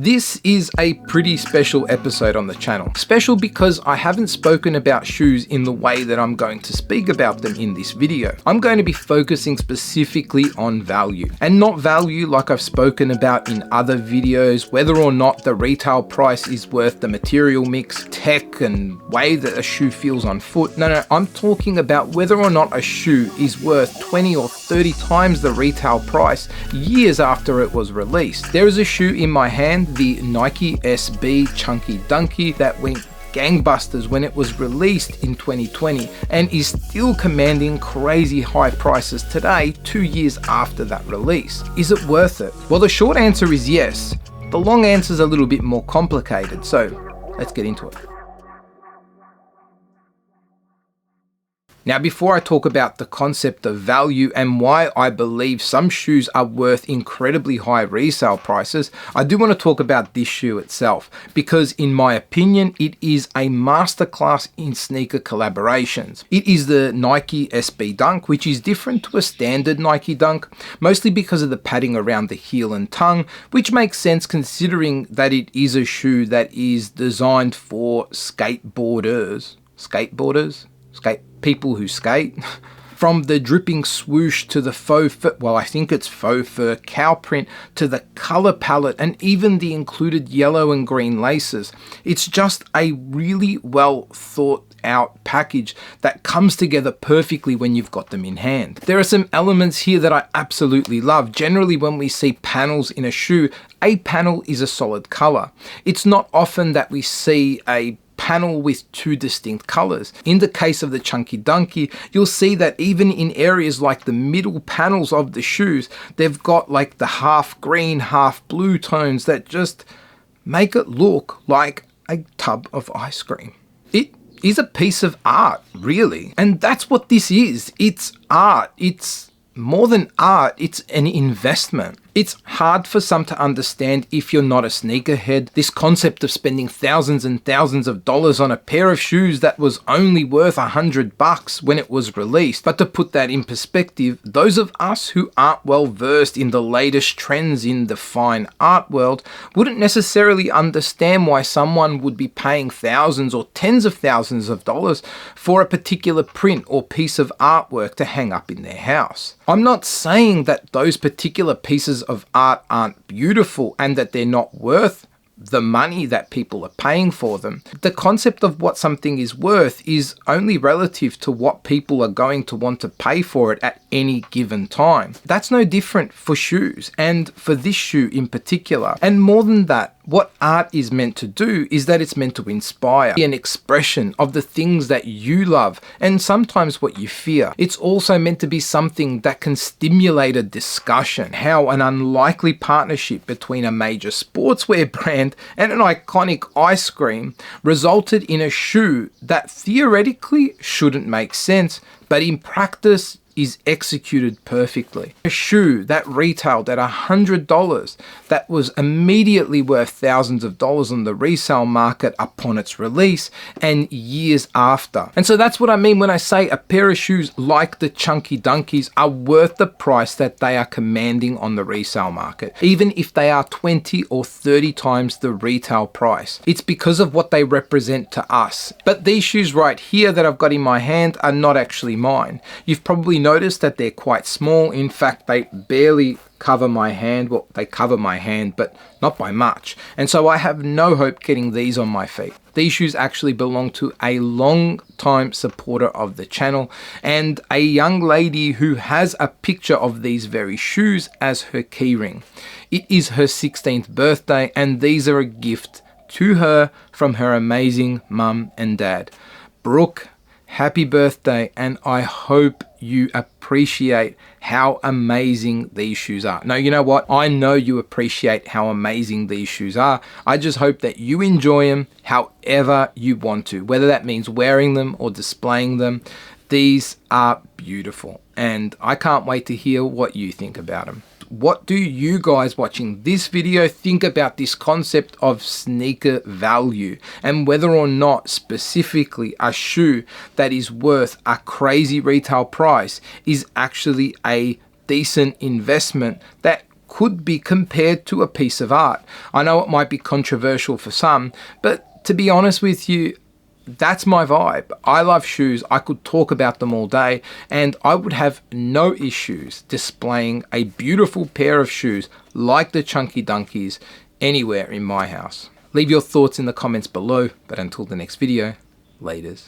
This is a pretty special episode on the channel. Special because I haven't spoken about shoes in the way that I'm going to speak about them in this video. I'm going to be focusing specifically on value, and not value like I've spoken about in other videos, whether or not the retail price is worth the material mix, tech, and way that a shoe feels on foot. No, I'm talking about whether or not a shoe is worth 20 or 30 times the retail price years after it was released. There is a shoe in my hand, the Nike SB Chunky Dunky, that went gangbusters when it was released in 2020 and is still commanding crazy high prices today, 2 years after that release. Is it worth it? Well, the short answer is yes. The long answer is a little bit more complicated, so let's get into it. Now, before I talk about the concept of value and why I believe some shoes are worth incredibly high resale prices, I do want to talk about this shoe itself, because in my opinion, it is a masterclass in sneaker collaborations. It is the Nike SB Dunk, which is different to a standard Nike Dunk, mostly because of the padding around the heel and tongue, which makes sense considering that it is a shoe that is designed for people who skate. From the dripping swoosh to the faux fur, well, I think it's faux fur cow print, to the color palette and even the included yellow and green laces. It's just a really well thought out package that comes together perfectly when you've got them in hand. There are some elements here that I absolutely love. Generally, when we see panels in a shoe, a panel is a solid color. It's not often that we see a panel with two distinct colors. In the case of the Chunky Dunky, you'll see that even in areas like the middle panels of the shoes, they've got like the half green, half blue tones that just make it look like a tub of ice cream. It is a piece of art, really. And that's what this is. It's art. It's more than art, it's an investment. It's hard for some to understand if you're not a sneakerhead, this concept of spending thousands and thousands of dollars on a pair of shoes that was only worth $100 when it was released. But to put that in perspective, those of us who aren't well versed in the latest trends in the fine art world wouldn't necessarily understand why someone would be paying thousands or tens of thousands of dollars for a particular print or piece of artwork to hang up in their house. I'm not saying that those particular pieces of art aren't beautiful and that they're not worth the money that people are paying for them. The concept of what something is worth is only relative to what people are going to want to pay for it at any given time. That's no different for shoes, and for this shoe in particular. And more than that, what art is meant to do is that it's meant to inspire, be an expression of the things that you love and sometimes what you fear. It's also meant to be something that can stimulate a discussion, how an unlikely partnership between a major sportswear brand and an iconic ice cream resulted in a shoe that theoretically shouldn't make sense, but in practice is executed perfectly. A shoe that retailed at $100 that was immediately worth thousands of dollars on the resale market upon its release and years after. And so that's what I mean when I say a pair of shoes like the Chunky Dunkies are worth the price that they are commanding on the resale market, even if they are 20 or 30 times the retail price. It's because of what they represent to us. But these shoes right here that I've got in my hand are not actually mine. You've probably notice that they're quite small. In fact, they barely cover my hand. Well, they cover my hand, but not by much. And so I have no hope getting these on my feet. These shoes actually belong to a long-time supporter of the channel and a young lady who has a picture of these very shoes as her keyring. It is her 16th birthday, and these are a gift to her from her amazing mum and dad. Brooke, happy birthday, and I hope you appreciate how amazing these shoes are. No, you know what? I know you appreciate how amazing these shoes are. I just hope that you enjoy them however you want to, whether that means wearing them or displaying them. These are beautiful, and I can't wait to hear what you think about them. What do you guys watching this video think about this concept of sneaker value, and whether or not specifically a shoe that is worth a crazy retail price is actually a decent investment that could be compared to a piece of art. I know it might be controversial for some, but to be honest with you, that's my vibe. I love shoes. I could talk about them all day, and I would have no issues displaying a beautiful pair of shoes like the Chunky Dunkies anywhere in my house. Leave your thoughts in the comments below, but until the next video, laters.